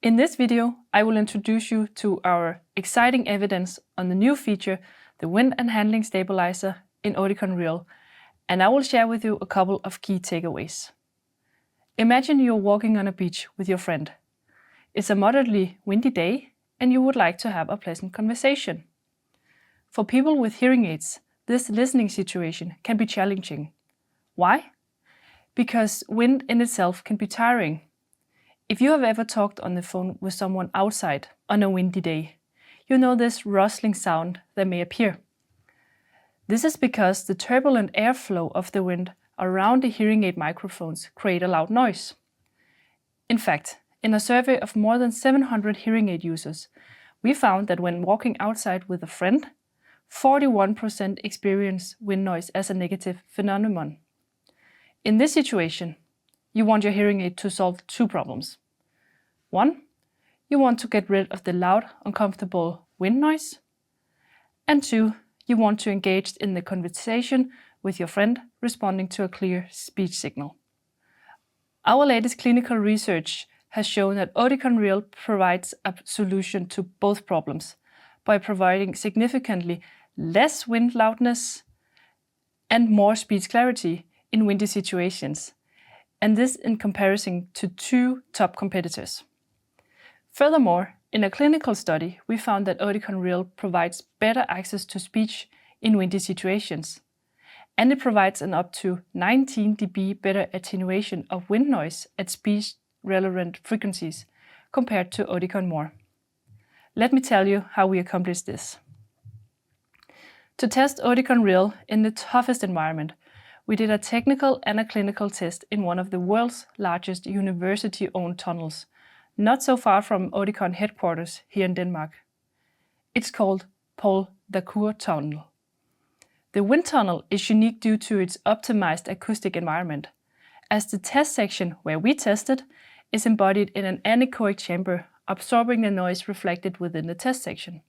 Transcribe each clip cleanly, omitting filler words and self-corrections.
In this video, I will introduce you to our exciting evidence on the new feature, the Wind and Handling Stabilizer in Oticon Real, and I will share with you a couple of key takeaways. Imagine you're walking on a beach with your friend. It's a moderately windy day and you would like to have a pleasant conversation. For people with hearing aids, this listening situation can be challenging. Why? Because wind in itself can be tiring. If you have ever talked on the phone with someone outside on a windy day, you know this rustling sound that may appear. This is because the turbulent airflow of the wind around the hearing aid microphones create a loud noise. In fact, in a survey of more than 700 hearing aid users, we found that when walking outside with a friend, 41% experience wind noise as a negative phenomenon. In this situation, you want your hearing aid to solve two problems. One, you want to get rid of the loud, uncomfortable wind noise. And two, you want to engage in the conversation with your friend, responding to a clear speech signal. Our latest clinical research has shown that Oticon Real provides a solution to both problems by providing significantly less wind loudness and more speech clarity in windy situations, and this in comparison to two top competitors. Furthermore, in a clinical study, we found that Oticon Real provides better access to speech in windy situations, and it provides an up to 19 dB better attenuation of wind noise at speech-relevant frequencies compared to Oticon More. Let me tell you how we accomplished this. To test Oticon Real in the toughest environment, we did a technical and a clinical test in one of the world's largest university-owned tunnels, not so far from Oticon headquarters here in Denmark. It's called Paul Dacour Tunnel. The wind tunnel is unique due to its optimized acoustic environment, as the test section where we tested is embodied in an anechoic chamber, absorbing the noise reflected within the test section.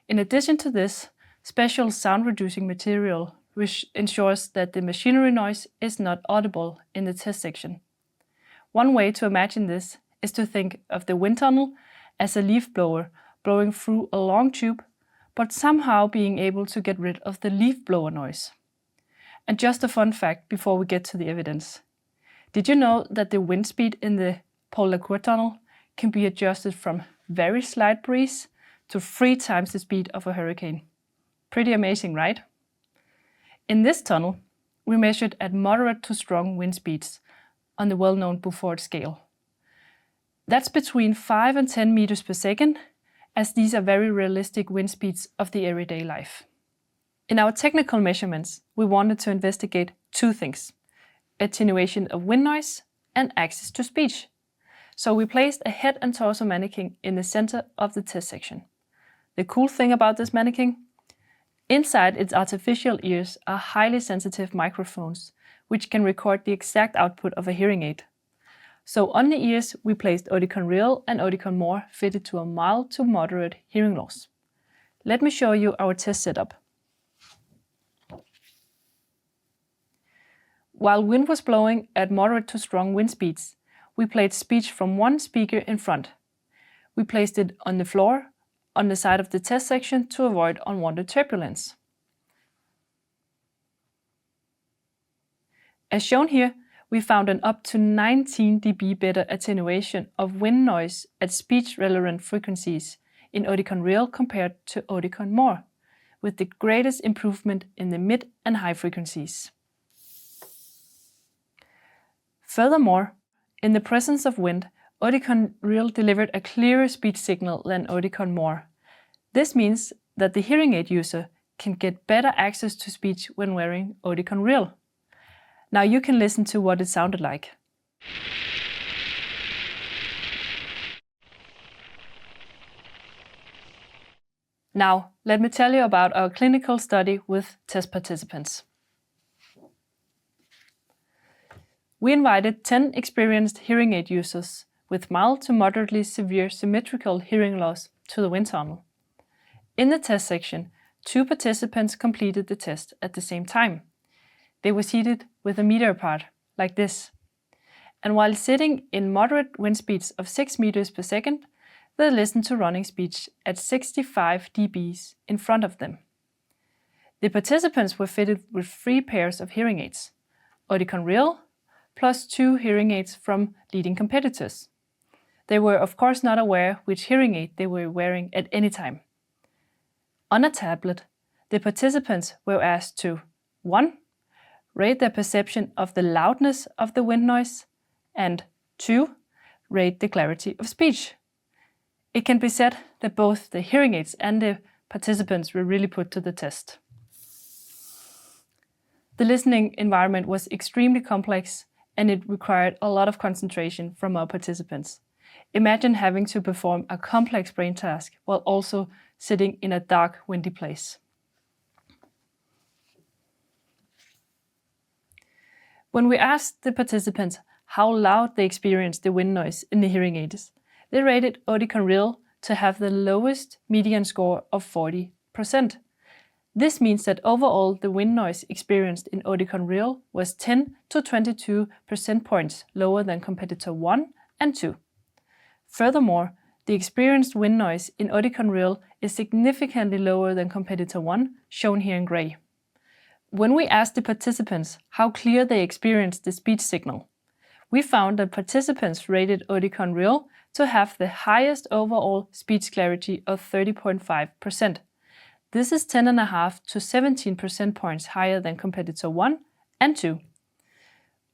In addition to this, special sound-reducing material which ensures that the machinery noise is not audible in the test section. One way to imagine this is to think of the wind tunnel as a leaf blower blowing through a long tube, but somehow being able to get rid of the leaf blower noise. And just a fun fact before we get to the evidence. Did you know that the wind speed in the Paul Dacour tunnel can be adjusted from very slight breeze to 3 times the speed of a hurricane? Pretty amazing, right? In this tunnel, we measured at moderate to strong wind speeds on the well-known Beaufort scale. That's between 5 and 10 meters per second, as these are very realistic wind speeds of the everyday life. In our technical measurements, we wanted to investigate two things: attenuation of wind noise and access to speech. So we placed a head and torso mannequin in the center of the test section. The cool thing about this mannequin? Inside its artificial ears are highly sensitive microphones, which can record the exact output of a hearing aid. So on the ears, we placed Oticon Real and Oticon More fitted to a mild to moderate hearing loss. Let me show you our test setup. While wind was blowing at moderate to strong wind speeds, we played speech from one speaker in front. We placed it on the floor, on the side of the test section to avoid unwanted turbulence. As shown here, we found an up to 19 dB better attenuation of wind noise at speech-relevant frequencies in Oticon Real compared to Oticon More, with the greatest improvement in the mid and high frequencies. Furthermore, in the presence of wind, Oticon Real delivered a clearer speech signal than Oticon More. This means that the hearing aid user can get better access to speech when wearing Oticon Real. Now you can listen to what it sounded like. Now, let me tell you about our clinical study with test participants. We invited 10 experienced hearing aid users with mild to moderately severe symmetrical hearing loss to the wind tunnel. In the test section, 2 participants completed the test at the same time. They were seated with a meter apart, like this. and while sitting in moderate wind speeds of 6 meters per second, they listened to running speech at 65 dBs in front of them. The participants were fitted with 3 pairs of hearing aids, Oticon Real, plus 2 hearing aids from leading competitors. They were of course not aware which hearing aid they were wearing at any time. On a tablet, the participants were asked to 1. Rate their perception of the loudness of the wind noise, and 2. Rate the clarity of speech. It can be said that both the hearing aids and the participants were really put to the test. The listening environment was extremely complex and it required a lot of concentration from our participants. Imagine having to perform a complex brain task while also sitting in a dark, windy place. When we asked the participants how loud they experienced the wind noise in the hearing aids, they rated Oticon Real to have the lowest median score of 40%. This means that overall the wind noise experienced in Oticon Real was 10 to 22 percentage points lower than competitor 1 and 2. Furthermore, the experienced wind noise in Oticon Real is significantly lower than competitor 1, shown here in gray. When we asked the participants how clear they experienced the speech signal, we found that participants rated Oticon Real to have the highest overall speech clarity of 30.5%. This is 10.5 to 17 percentage points higher than competitor 1 and 2.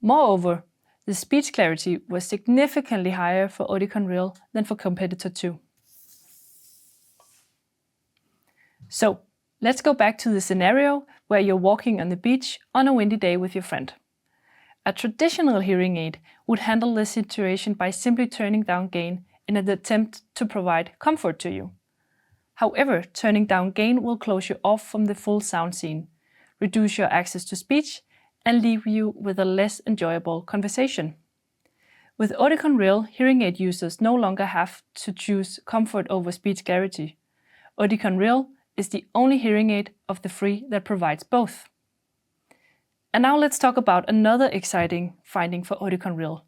Moreover, the speech clarity was significantly higher for Oticon Real than for competitor 2. So, let's go back to the scenario where you're walking on the beach on a windy day with your friend. A traditional hearing aid would handle the situation by simply turning down gain in an attempt to provide comfort to you. However, turning down gain will close you off from the full sound scene, reduce your access to speech, and leave you with a less enjoyable conversation. With Oticon Real, hearing aid users no longer have to choose comfort over speech clarity. Oticon Real is the only hearing aid of the 3 that provides both. And now let's talk about another exciting finding for Oticon Real.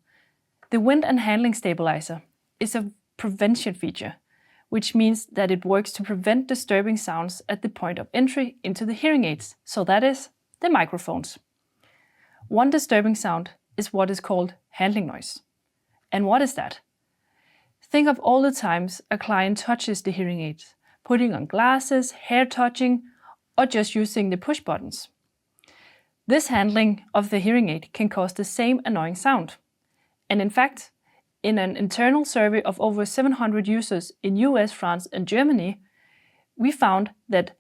The wind and handling stabilizer is a prevention feature, which means that it works to prevent disturbing sounds at the point of entry into the hearing aids, so that is, the microphones. One disturbing sound is what is called handling noise. And what is that? Think of all the times a client touches the hearing aids, putting on glasses, hair touching, or just using the push buttons. This handling of the hearing aid can cause the same annoying sound. And in fact, in an internal survey of over 700 users in US, France, and Germany, we found that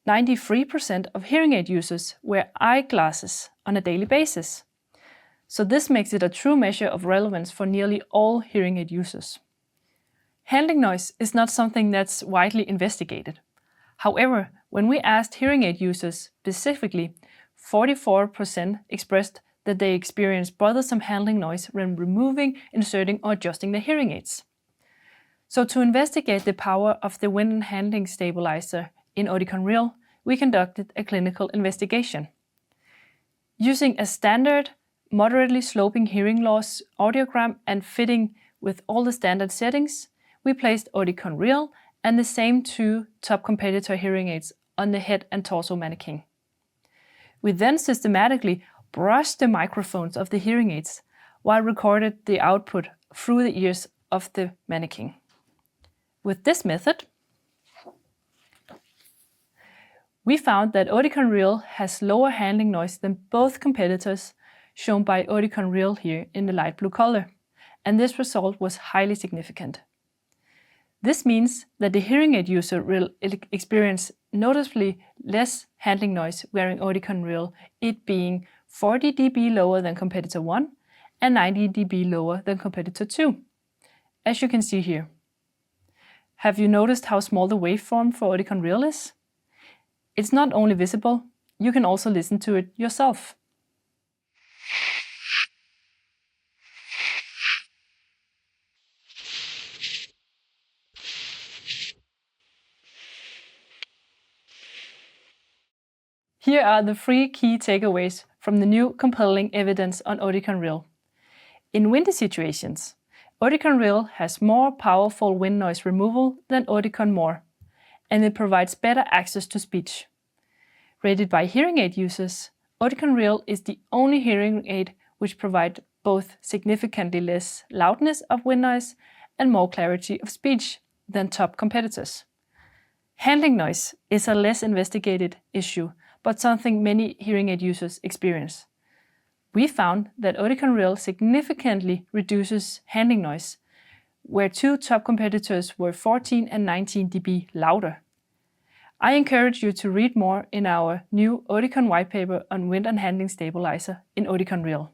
93% of hearing aid users wear eyeglasses on a daily basis. So this makes it a true measure of relevance for nearly all hearing aid users. Handling noise is not something that's widely investigated. However, when we asked hearing aid users specifically, 44% expressed that they experience bothersome handling noise when removing, inserting, or adjusting the hearing aids. So to investigate the power of the wind and handling stabilizer in Oticon Real, we conducted a clinical investigation. Using a standard, moderately sloping hearing loss audiogram and fitting with all the standard settings, we placed Oticon Real and the same 2 top competitor hearing aids on the head and torso mannequin. We then systematically brushed the microphones of the hearing aids while recorded the output through the ears of the mannequin. With this method, we found that Oticon Real has lower handling noise than both competitors, shown by Oticon Real here in the light blue color, and this result was highly significant. This means that the hearing aid user will experience noticeably less handling noise wearing Oticon Real, it being 40 dB lower than competitor 1 and 90 dB lower than competitor 2, as you can see here. Have you noticed how small the waveform for Oticon Real is? It's not only visible, you can also listen to it yourself. Here are the 3 key takeaways from the new compelling evidence on Oticon Real. In windy situations, Oticon Real has more powerful wind noise removal than Oticon More, and it provides better access to speech. Rated by hearing aid users, Oticon Real is the only hearing aid which provides both significantly less loudness of wind noise and more clarity of speech than top competitors. Handling noise is a less investigated issue, but something many hearing aid users experience. We found that Oticon Real significantly reduces handling noise, where two top competitors were 14 and 19 dB louder. I encourage you to read more in our new Oticon white paper on wind and handling stabilizer in Oticon Real.